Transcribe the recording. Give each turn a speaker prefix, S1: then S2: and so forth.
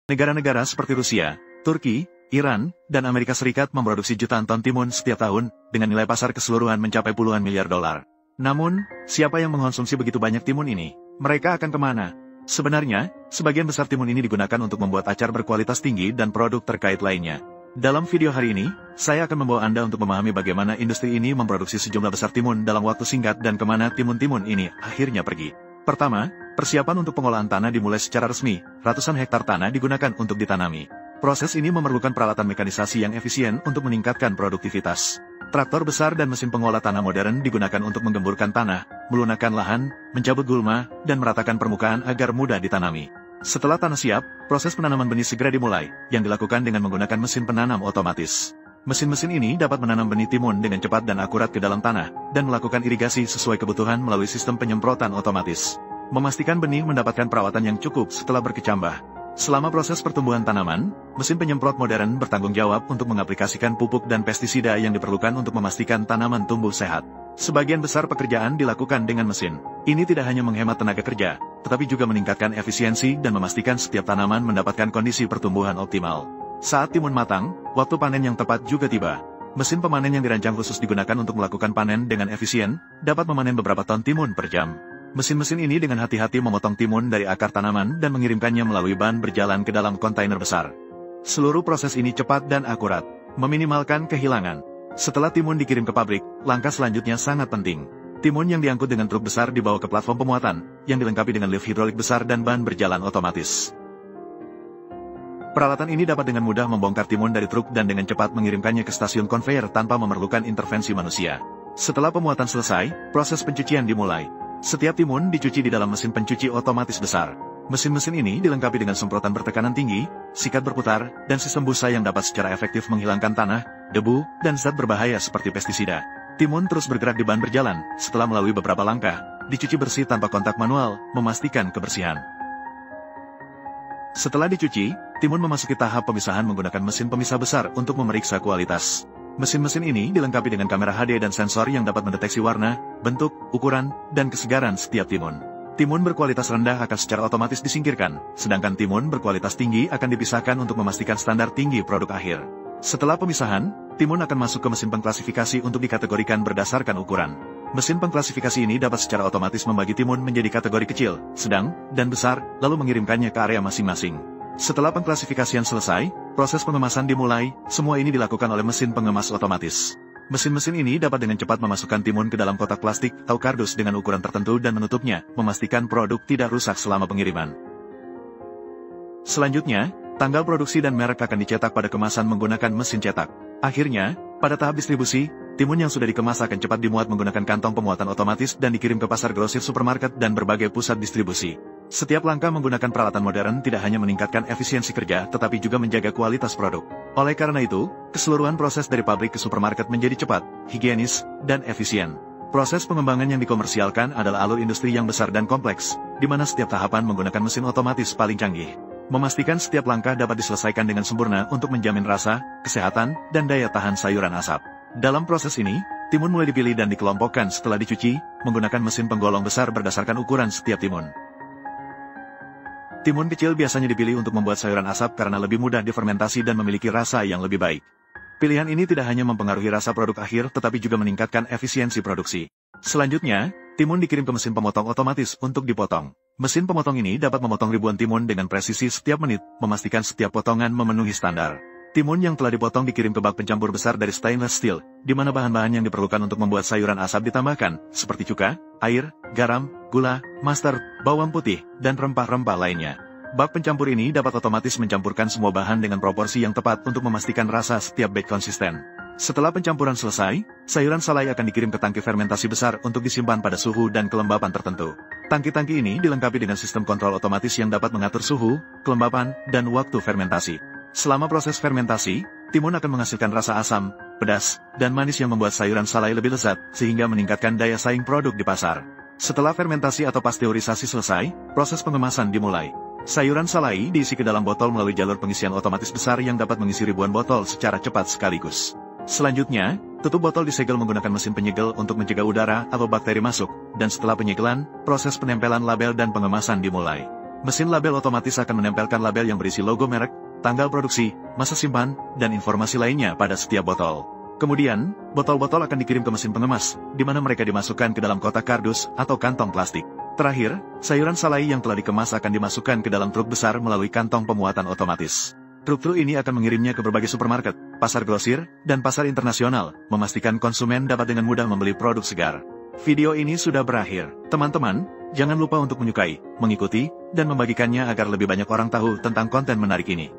S1: Negara-negara seperti Rusia, Turki, Iran, dan Amerika Serikat memproduksi jutaan ton timun setiap tahun, dengan nilai pasar keseluruhan mencapai puluhan miliar dolar. Namun, siapa yang mengkonsumsi begitu banyak timun ini? Mereka akan kemana? Sebenarnya, sebagian besar timun ini digunakan untuk membuat acar berkualitas tinggi dan produk terkait lainnya. Dalam video hari ini, saya akan membawa Anda untuk memahami bagaimana industri ini memproduksi sejumlah besar timun dalam waktu singkat dan kemana timun-timun ini akhirnya pergi. Pertama, persiapan untuk pengolahan tanah dimulai secara resmi, ratusan hektar tanah digunakan untuk ditanami. Proses ini memerlukan peralatan mekanisasi yang efisien untuk meningkatkan produktivitas. Traktor besar dan mesin pengolah tanah modern digunakan untuk menggemburkan tanah, melunakkan lahan, mencabut gulma, dan meratakan permukaan agar mudah ditanami. Setelah tanah siap, proses penanaman benih segera dimulai, yang dilakukan dengan menggunakan mesin penanam otomatis. Mesin-mesin ini dapat menanam benih timun dengan cepat dan akurat ke dalam tanah, dan melakukan irigasi sesuai kebutuhan melalui sistem penyemprotan otomatis. Memastikan benih mendapatkan perawatan yang cukup setelah berkecambah. Selama proses pertumbuhan tanaman, mesin penyemprot modern bertanggung jawab untuk mengaplikasikan pupuk dan pestisida yang diperlukan untuk memastikan tanaman tumbuh sehat. Sebagian besar pekerjaan dilakukan dengan mesin. Ini tidak hanya menghemat tenaga kerja, tetapi juga meningkatkan efisiensi dan memastikan setiap tanaman mendapatkan kondisi pertumbuhan optimal. Saat timun matang, waktu panen yang tepat juga tiba. Mesin pemanen yang dirancang khusus digunakan untuk melakukan panen dengan efisien, dapat memanen beberapa ton timun per jam. Mesin-mesin ini dengan hati-hati memotong timun dari akar tanaman dan mengirimkannya melalui ban berjalan ke dalam kontainer besar. Seluruh proses ini cepat dan akurat, meminimalkan kehilangan. Setelah timun dikirim ke pabrik, langkah selanjutnya sangat penting. Timun yang diangkut dengan truk besar dibawa ke platform pemuatan, yang dilengkapi dengan lift hidrolik besar dan ban berjalan otomatis. Peralatan ini dapat dengan mudah membongkar timun dari truk dan dengan cepat mengirimkannya ke stasiun konveyor tanpa memerlukan intervensi manusia. Setelah pemuatan selesai, proses pencucian dimulai. Setiap timun dicuci di dalam mesin pencuci otomatis besar. Mesin-mesin ini dilengkapi dengan semprotan bertekanan tinggi, sikat berputar, dan sistem busa yang dapat secara efektif menghilangkan tanah, debu, dan zat berbahaya seperti pestisida. Timun terus bergerak di ban berjalan, setelah melalui beberapa langkah, dicuci bersih tanpa kontak manual, memastikan kebersihan. Setelah dicuci, timun memasuki tahap pemisahan menggunakan mesin pemisah besar untuk memeriksa kualitas. Mesin-mesin ini dilengkapi dengan kamera HD dan sensor yang dapat mendeteksi warna, bentuk, ukuran, dan kesegaran setiap timun. Timun berkualitas rendah akan secara otomatis disingkirkan, sedangkan timun berkualitas tinggi akan dipisahkan untuk memastikan standar tinggi produk akhir. Setelah pemisahan, timun akan masuk ke mesin pengklasifikasi untuk dikategorikan berdasarkan ukuran. Mesin pengklasifikasi ini dapat secara otomatis membagi timun menjadi kategori kecil, sedang, dan besar, lalu mengirimkannya ke area masing-masing. Setelah pengklasifikasian selesai, proses pengemasan dimulai, semua ini dilakukan oleh mesin pengemas otomatis. Mesin-mesin ini dapat dengan cepat memasukkan timun ke dalam kotak plastik atau kardus dengan ukuran tertentu dan menutupnya, memastikan produk tidak rusak selama pengiriman. Selanjutnya, tanggal produksi dan merek akan dicetak pada kemasan menggunakan mesin cetak. Akhirnya, pada tahap distribusi, timun yang sudah dikemas akan cepat dimuat menggunakan kantong pemuatan otomatis dan dikirim ke pasar grosir supermarket dan berbagai pusat distribusi. Setiap langkah menggunakan peralatan modern tidak hanya meningkatkan efisiensi kerja, tetapi juga menjaga kualitas produk. Oleh karena itu, keseluruhan proses dari pabrik ke supermarket menjadi cepat, higienis, dan efisien. Proses pengembangan yang dikomersialkan adalah alur industri yang besar dan kompleks, di mana setiap tahapan menggunakan mesin otomatis paling canggih. Memastikan setiap langkah dapat diselesaikan dengan sempurna untuk menjamin rasa, kesehatan, dan daya tahan sayuran asap. Dalam proses ini, timun mulai dipilih dan dikelompokkan setelah dicuci, menggunakan mesin penggolong besar berdasarkan ukuran setiap timun. Timun kecil biasanya dipilih untuk membuat sayuran asap karena lebih mudah difermentasi dan memiliki rasa yang lebih baik. Pilihan ini tidak hanya mempengaruhi rasa produk akhir tetapi juga meningkatkan efisiensi produksi. Selanjutnya, timun dikirim ke mesin pemotong otomatis untuk dipotong. Mesin pemotong ini dapat memotong ribuan timun dengan presisi setiap menit, memastikan setiap potongan memenuhi standar. Timun yang telah dipotong dikirim ke bak pencampur besar dari stainless steel, di mana bahan-bahan yang diperlukan untuk membuat sayuran asap ditambahkan, seperti cuka, air, garam, gula, mustard, bawang putih, dan rempah-rempah lainnya. Bak pencampur ini dapat otomatis mencampurkan semua bahan dengan proporsi yang tepat untuk memastikan rasa setiap batch konsisten. Setelah pencampuran selesai, sayuran salai akan dikirim ke tangki fermentasi besar untuk disimpan pada suhu dan kelembapan tertentu. Tangki-tangki ini dilengkapi dengan sistem kontrol otomatis yang dapat mengatur suhu, kelembapan, dan waktu fermentasi. Selama proses fermentasi, timun akan menghasilkan rasa asam, pedas, dan manis yang membuat sayuran salai lebih lezat, sehingga meningkatkan daya saing produk di pasar. Setelah fermentasi atau pasteurisasi selesai, proses pengemasan dimulai. Sayuran salai diisi ke dalam botol melalui jalur pengisian otomatis besar yang dapat mengisi ribuan botol secara cepat sekaligus. Selanjutnya, tutup botol disegel menggunakan mesin penyegel untuk mencegah udara atau bakteri masuk, dan setelah penyegelan, proses penempelan label dan pengemasan dimulai. Mesin label otomatis akan menempelkan label yang berisi logo merek, tanggal produksi, masa simpan, dan informasi lainnya pada setiap botol. Kemudian, botol-botol akan dikirim ke mesin pengemas, di mana mereka dimasukkan ke dalam kotak kardus atau kantong plastik. Terakhir, sayuran salai yang telah dikemas akan dimasukkan ke dalam truk besar melalui kantong pemuatan otomatis. Truk-truk ini akan mengirimnya ke berbagai supermarket, pasar grosir, dan pasar internasional, memastikan konsumen dapat dengan mudah membeli produk segar. Video ini sudah berakhir. Teman-teman, jangan lupa untuk menyukai, mengikuti, dan membagikannya agar lebih banyak orang tahu tentang konten menarik ini.